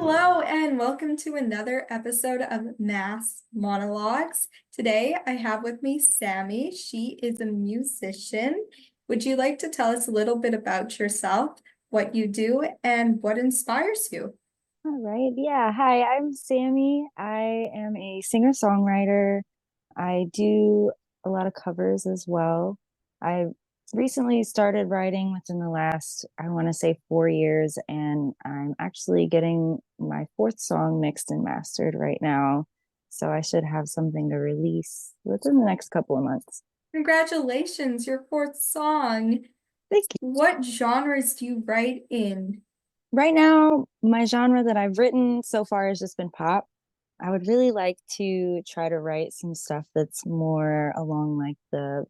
Hello, and welcome to another episode of Mass Monologues. Today, I have with me Sammy. She is a musician. Would you like to tell us a little bit about yourself, what you do, and what inspires you? All right. Yeah. Hi, I'm Sammy. I am a singer-songwriter. I do a lot of covers as well. I recently started writing within the last, I want to say 4 years, and I'm actually getting my fourth song mixed and mastered right now. So I should have something to release within the next couple of months. Congratulations, your fourth song. Thank you. What genres do you write in? Right now, my genre that I've written so far has just been pop. I would really like to try to write some stuff that's more along like the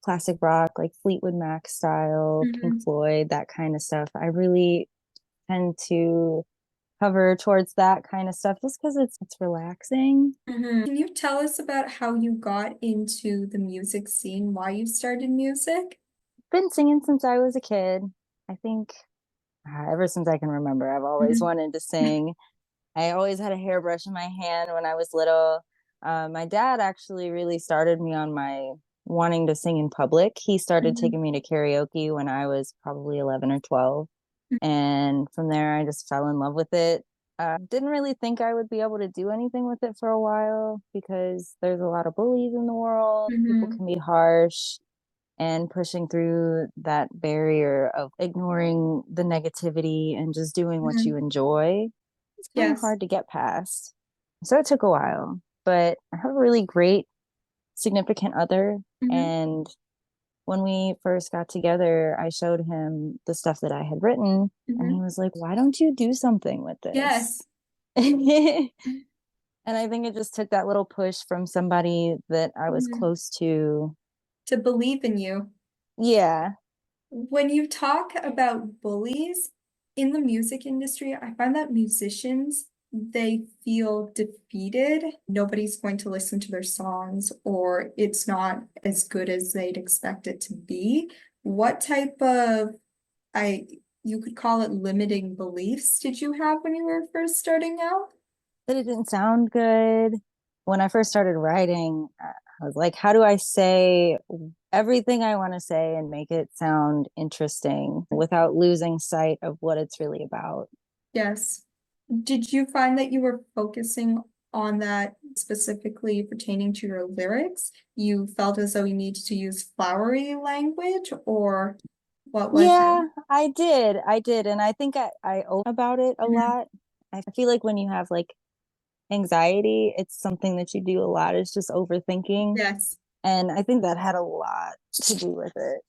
classic rock, like Fleetwood Mac style, Pink Mhm. Floyd, that kind of stuff. I really tend to cover towards that kind of stuff just because it's relaxing. Can you tell us about how you got into the music scene, why you started music? Been singing since I was a kid. I think ever since I can remember, I've always Mhm. wanted to sing. I always had a hairbrush in my hand when I was little. My dad actually really started me on my wanting to sing in public. He started Mhm. taking me to karaoke when I was probably 11 or 12. And from there, I just fell in love with it. Didn't really think I would be able to do anything with it for a while because there's a lot of bullies in the world. People Mhm. can be harsh, and pushing through that barrier of ignoring the negativity and just doing what you Mhm. enjoy, it's kind of Yes. hard to get past. So it took a while, but I have a really great significant other. Mhm. And when we first got together, I showed him the stuff that I had written, and he Mhm. was like, "Why don't you do something with this?" Yes. And I think it just took that little push from somebody that I was Mhm. close to. To believe in you. Yeah. When you talk about bullies in the music industry, I find that musicians, they feel defeated. Nobody's going to listen to their songs, or it's not as good as they'd expect it to be. What type of, I, you could call it limiting beliefs, did you have when you were first starting out? That it didn't sound good. When I first started writing, I was like, how do I say everything I want to say and make it sound interesting without losing sight of what it's really about? Yes. Did you find that you were focusing on that specifically pertaining to your lyrics? You felt as though you needed to use flowery language, or what was it? Yeah, I did. I did. And I think I owe about it a Mhm. lot. I feel like when you have like anxiety, it's something that you do a lot, is just overthinking. Yes. And I think that had a lot to do with it.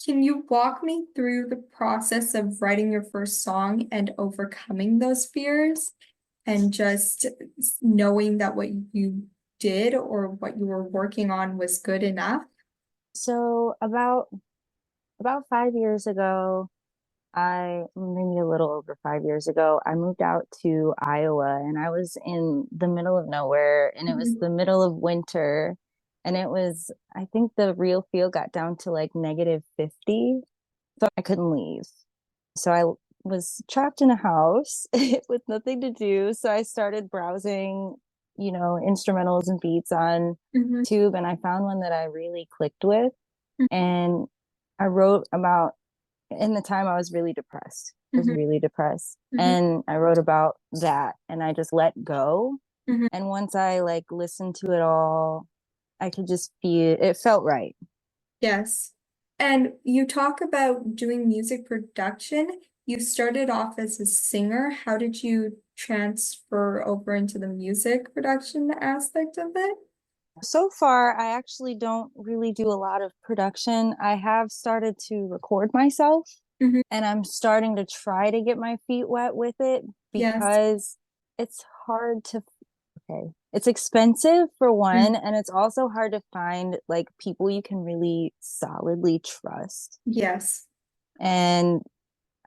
Can you walk me through the process of writing your first song and overcoming those fears and just knowing that what you did or what you were working on was good enough? So about 5 years ago, I maybe a little over 5 years ago, I moved out to Iowa, and I was in the middle of nowhere, and it was Mhm. the middle of winter, and it was, I think the real feel got down to like -50. So I couldn't leave. So I was trapped in a house with nothing to do. So I started browsing, instrumentals and beats on Mhm. Tube, and I found one that I really clicked with. Mhm. And I wrote about, in the time I was really depressed. I was Mhm. really depressed. Mhm. And I wrote about that, and I just let go. Mhm. And once I like listened to it all, I could just feel it felt right. Yes. And you talk about doing music production. You started off as a singer. How did you transfer over into the music production aspect of it? So far, I actually don't really do a lot of production. I have started to record myself, Mhm. and I'm starting to try to get my feet wet with it Yes. because it's hard to, okay. It's expensive for Mhm. one, and it's also hard to find like people you can really solidly trust. Yes. And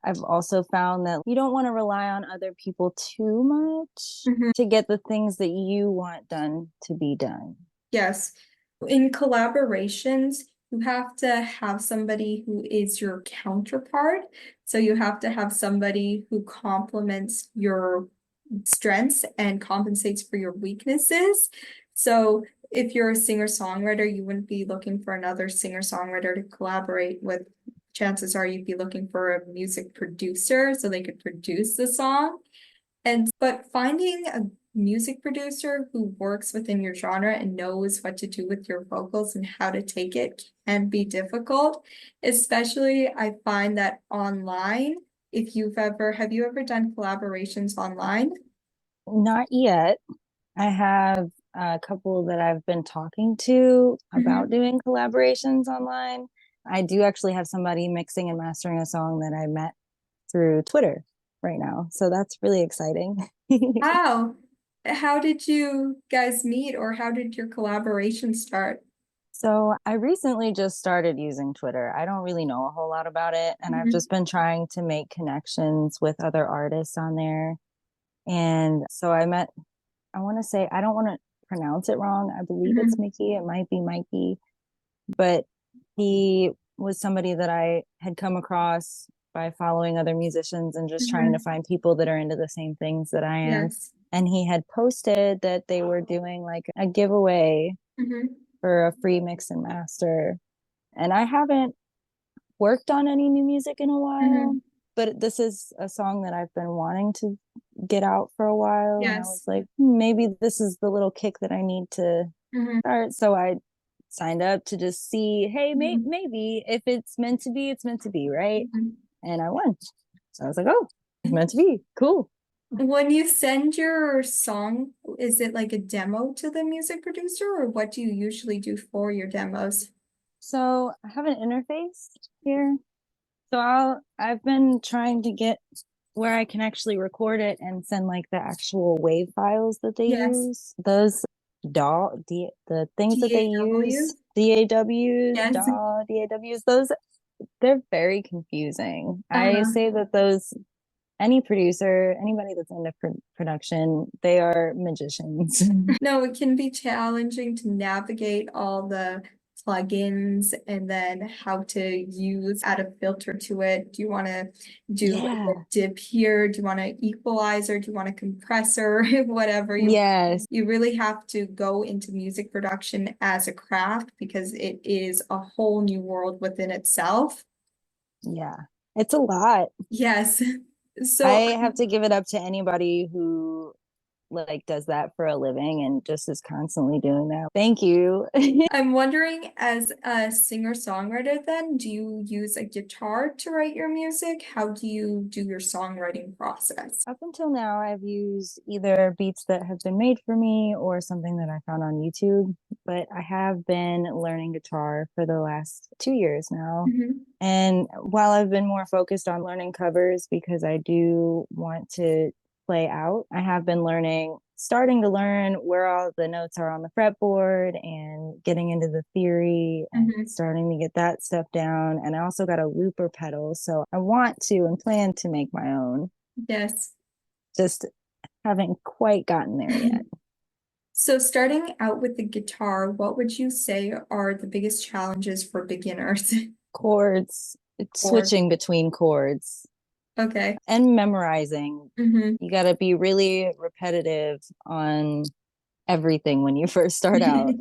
I've also found that you don't want to rely on other people too much Mhm. to get the things that you want done to be done. Yes. In collaborations, you have to have somebody who is your counterpart. So you have to have somebody who complements your strengths and compensates for your weaknesses. So if you're a singer-songwriter, you wouldn't be looking for another singer-songwriter to collaborate with. Chances are you'd be looking for a music producer so they could produce the song. But finding a music producer who works within your genre and knows what to do with your vocals and how to take it can be difficult. Especially I find that online, have you ever done collaborations online? Not yet. I have a couple that I've been talking to about doing collaborations online. I do actually have somebody mixing and mastering a song that I met through Twitter right now. So that's really exciting. How? How did you guys meet or how did your collaboration start? So I recently just started using Twitter. I don't really know a whole lot about it, and I've just been trying to make connections with other artists on there. And so I met, I want to say, I don't want to pronounce it wrong. I believe it's Mickey. It might be Mikey, but he was somebody that I had come across by following other musicians and just trying to find people that are into the same things that I am. Yes. And he had posted that they were doing like a giveaway for a free mix and master. And I haven't worked on any new music in a while, but this is a song that I've been wanting to get out for a while. And I was Yes. like, maybe this is the little kick that I need to start. So I signed up to just see, hey, maybe if it's meant to be, it's meant to be, right? And I won. So I was like, oh, it's meant to be. Cool. When you send your song, is it like a demo to the music producer, or what do you usually do for your demos? So I have an interface here. So I've been trying to get where I can actually record it and send like the actual wave files that they Yes. use. Those the things that they DAW? use, DAWs, Yes. DAWs, those they're very confusing. I Uh-huh. say that those any producer, anybody that's into production, they are magicians. No, it can be challenging to navigate all the plugins and then how to add a filter to it. Do you want to do like a Yeah. dip here? Do you want an equalizer? Do you want a compressor? Whatever Yes. you really have to go into music production as a craft because it is a whole new world within itself. Yeah. It's a lot. Yes. I So have to give it up to anybody who like does that for a living and just is constantly doing that. Thank you. I'm wondering, as a singer-songwriter, then, do you use a guitar to write your music? How do you do your songwriting process? Up until now, I've used either beats that have been made for me or something that I found on YouTube, but I have been learning guitar for the last 2 years now. And while I've been more focused on learning covers because I do want to play out, I have been starting to learn where all the notes are on the fretboard and getting into the theory and starting to get that stuff down. And I also got a looper pedal. So I want to and plan to make my own. Yes. Just haven't quite gotten there yet. So starting out with the guitar, what would you say are the biggest challenges for beginners? Chords, Or, switching between chords okay. and memorizing. You got to be really repetitive on everything when you first start out.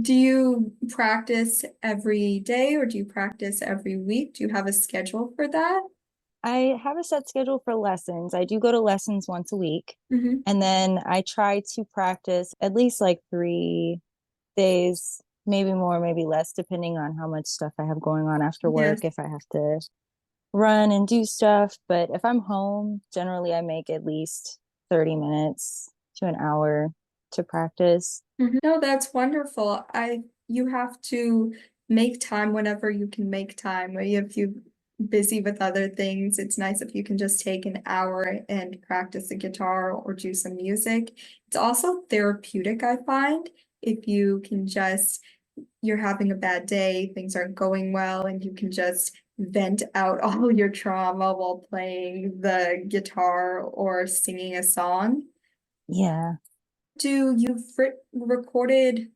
Do you practice every day or do you practice every week? Do you have a schedule for that? I have a set schedule for lessons. I do go to lessons once a week. And then I try to practice at least like 3 days, maybe more, maybe less, depending on how much stuff I have going on after Yes. work, if I have to run and do stuff. But if I'm home, generally I make at least 30 minutes to an hour to practice. No, that's wonderful. You have to make time whenever you can make time. Or if you're busy with other things, it's nice if you can just take an hour and practice the guitar or do some music. It's also therapeutic, I find, if you can just, you're having a bad day, things aren't going well, and you can just vent out all your trauma while playing the guitar or singing a song. Yeah. Do you recorded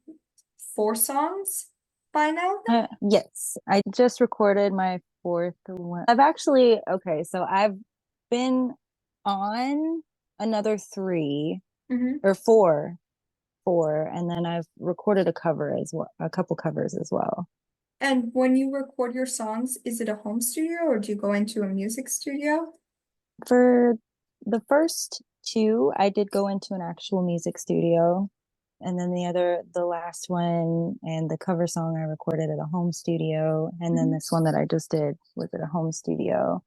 4 songs by now? Yes, I just recorded my fourth one. Okay, so I've been on another three Hmm. or four, and then I've recorded a cover as well, a couple covers as well. And when you record your songs, is it a home studio or do you go into a music studio? For the first two, I did go into an actual music studio. And then the last one and the cover song I recorded at a home studio. And then Mhm. this one that I just did was at a home studio.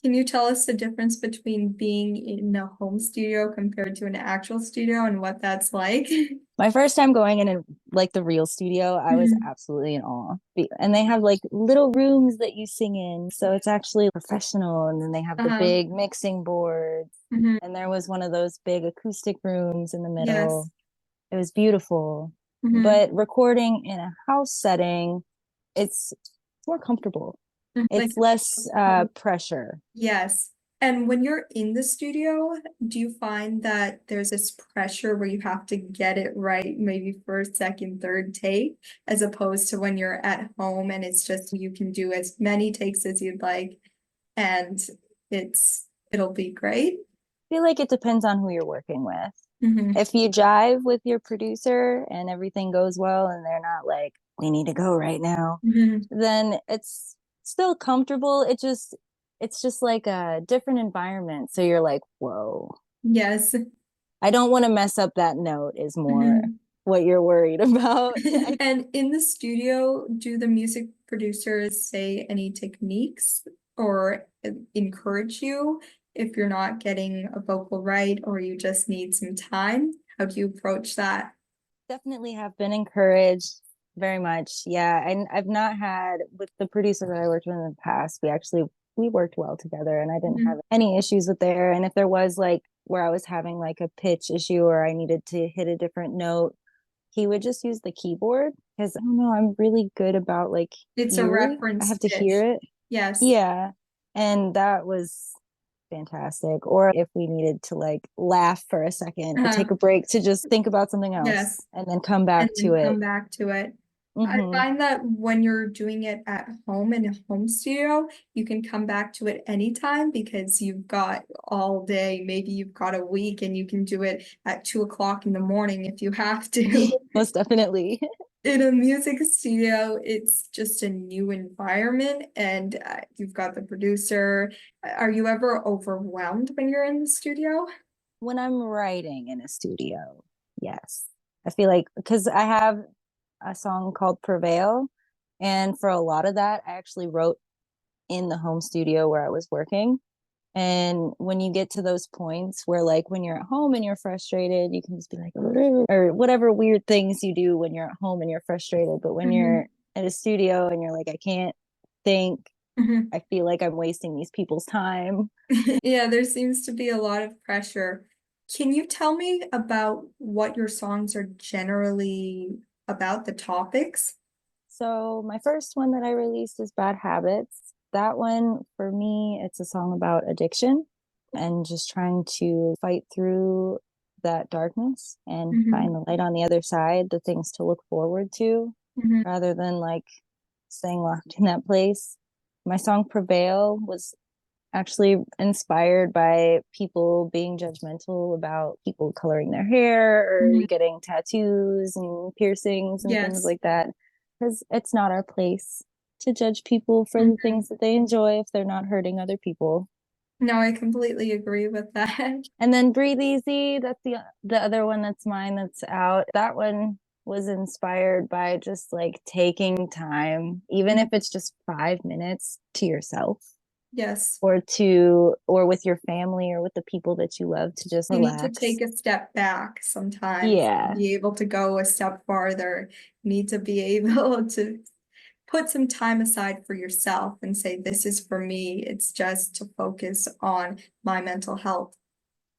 Can you tell us the difference between being in a home studio compared to an actual studio and what that's like? My first time going in like the real studio, I was Mhm. absolutely in awe. And they have like little rooms that you sing in. So it's actually professional. And then they have the Uh-huh. big mixing boards. Hmm. And there was one of those big acoustic rooms in the Yes. middle. It was beautiful. Hmm. But recording in a house setting, it's more comfortable. Like, It's less pressure. yes. And when you're in the studio, do you find that there's this pressure where you have to get it right, maybe first, second, third take, as opposed to when you're at home and it's just you can do as many takes as you'd like and it'll be great? I feel like it depends on who you're working with. Hmm. If you jive with your producer and everything goes well and they're not like, we need to go right now, Hmm. then it's still comfortable. It's just like a different environment. So you're like, whoa, Yes. I don't want to mess up that note is more Mhm. what you're worried about. And in the studio, do the music producers say any techniques or encourage you if you're not getting a vocal right or you just need some time? How do you approach that? Definitely have been encouraged very much. Yeah. And I've not had with the producer that I worked with in the past, we worked well together and I didn't have Mhm. any issues with there. And if there was like where I was having like a pitch issue or I needed to hit a different note, he would just use the keyboard because I don't know, I'm really good about like It's a ear. I reference have to pitch. hear it. Yes. Yeah. And that was fantastic. Or if we needed to like laugh for a second or take Uh, a break to just think about something else yes. and then come And back to then it. come back to it. I Hmm. find that when you're doing it at home in a home studio, you can come back to it anytime because you've got all day, maybe you've got a week and you can do it at 2 o'clock in the morning if you have to. Most definitely. In a music studio, it's just a new environment and you've got the producer. Are you ever overwhelmed when you're in the studio? When I'm writing in a studio, yes. I feel like because I have a song called Prevail, and for a lot of that, I actually wrote in the home studio where I was working. And when you get to those points where, like, when you're at home and you're frustrated, you can just be like, or whatever weird things you do when you're at home and you're frustrated. But when Mhm. you're at a studio and you're like, I can't think, Mhm. I feel like I'm wasting these people's time. Yeah, there seems to be a lot of pressure. Can you tell me about what your songs are generally about, the topics? So, my first one that I released is Bad Habits. That one, for me, it's a song about addiction and just trying to fight through that darkness and find Hmm. the light on the other side, the things to look forward to Hmm. rather than like staying locked in that place. My song Prevail was actually inspired by people being judgmental about people coloring their hair or Hmm. getting tattoos and piercings and things Yes. like that. Because it's not our place to judge people for the Mhm. things that they enjoy if they're not hurting other people. No, I completely agree with that. And then Breathe Easy, that's the other one that's mine that's out. That one was inspired by just like taking time, even if it's just 5 minutes to yourself Yes. or with your family or with the people that you love to just You need to relax. take a step back sometimes to Yeah. be able to go a step farther. You need to be able to put some time aside for yourself and say, this is for me. It's just to focus on my mental health.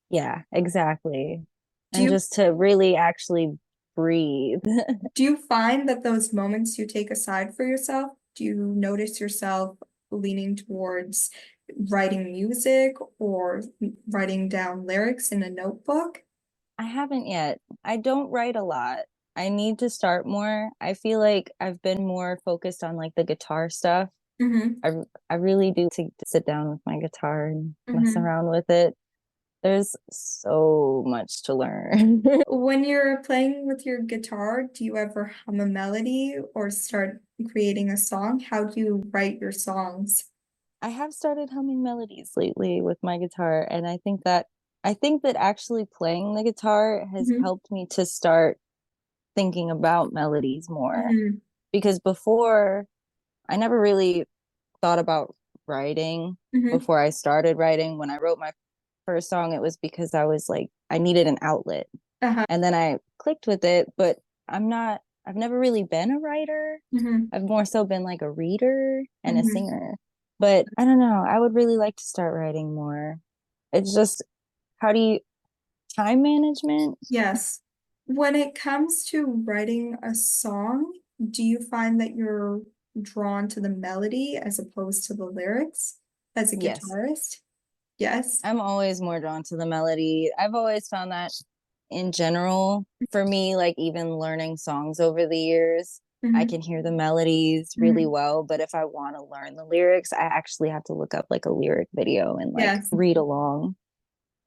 Yeah, exactly. Do And you just to really actually breathe. do you find that those moments you take aside for yourself, do you notice yourself leaning towards writing music or writing down lyrics in a notebook? I haven't yet. I don't write a lot. I need to start more. I feel like I've been more focused on like the guitar stuff. Hmm. I I really do to sit down with my guitar and mess Hmm. around with it. There's so much to learn. When you're playing with your guitar, do you ever hum a melody or start creating a song? How do you write your songs? I have started humming melodies lately with my guitar, and I think that actually playing the guitar has Hmm. helped me to start thinking about melodies more. Hmm. Because before, I never really thought about writing Hmm. before I started writing. When I wrote my first song, it was because I was like, I needed an outlet. Uh-huh. And then I clicked with it, but I've never really been a writer. Hmm. I've more so been like a reader and a Hmm. singer. But I don't know, I would really like to start writing more. It's just, how do you, time management? Yes. When it comes to writing a song, do you find that you're drawn to the melody as opposed to the lyrics as a Yes. guitarist? Yes. I'm always more drawn to the melody. I've always found that in general, for me, like even learning songs over the years, I Hmm. can hear the melodies really Hmm. well. But if I want to learn the lyrics, I actually have to look up like a lyric video and like Yes. read along.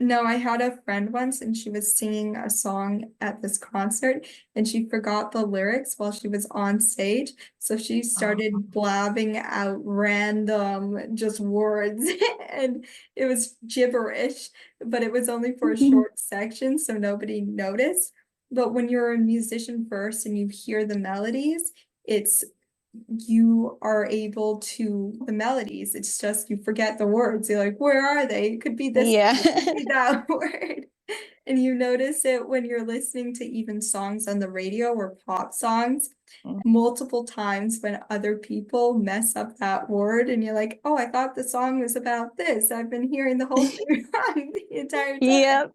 No, I had a friend once and she was singing a song at this concert and she forgot the lyrics while she was on stage. So she Oh. started blabbing out random just words and it was gibberish, but it was only for a short section, so nobody noticed. But when you're a musician first and you hear the melodies, it's you are able to the melodies. It's just you forget the words. You're like, where are they? It could be this, Yeah. it could be that word. And you notice it when you're listening to even songs on the radio or pop songs multiple times when other people mess up that word and you're like, oh, I thought the song was about this. I've been hearing the whole thing wrong the entire time. Yep.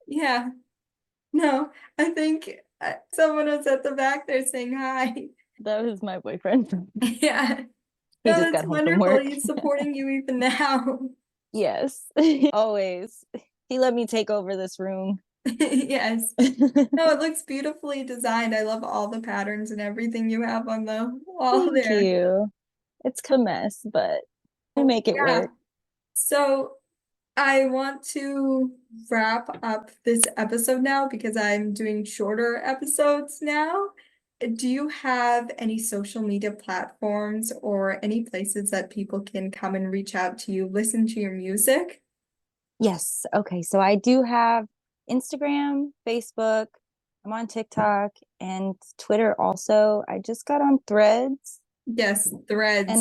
Yeah. No, I think someone was at the back there saying hi. That was my boyfriend. Yeah. He No, just that's got home from wonderful. work. He's supporting you even now. Yes. Always. He let me take over this room. Yes. No, it looks beautifully designed. I love all the patterns and everything you have on the wall Thank there. you. It's a mess, but we make it Yeah. work. So I want to wrap up this episode now because I'm doing shorter episodes now. Do you have any social media platforms or any places that people can come and reach out to you, listen to your music? Yes. Okay. So I do have Instagram, Facebook, I'm on TikTok and Twitter also. I just got on Threads Yes, and threads.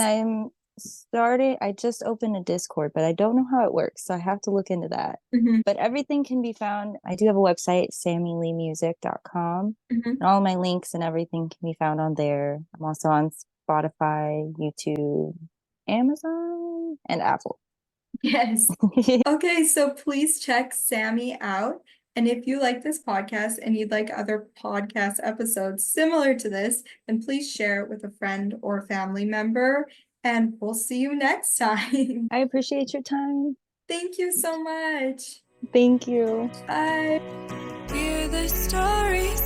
I just opened a Discord, but I don't know how it works. So I have to look into that. Hmm. But everything can be found. I do have a website, sammyleemusic.com. Hmm. And all my links and everything can be found on there. I'm also on Spotify, YouTube, Amazon, and Apple. Yes. Okay, so please check Sammy out. And if you like this podcast and you'd like other podcast episodes similar to this, then please share it with a friend or family member. And we'll see you next time. I appreciate your time. Thank you so much. Thank you. Bye. Hear the stories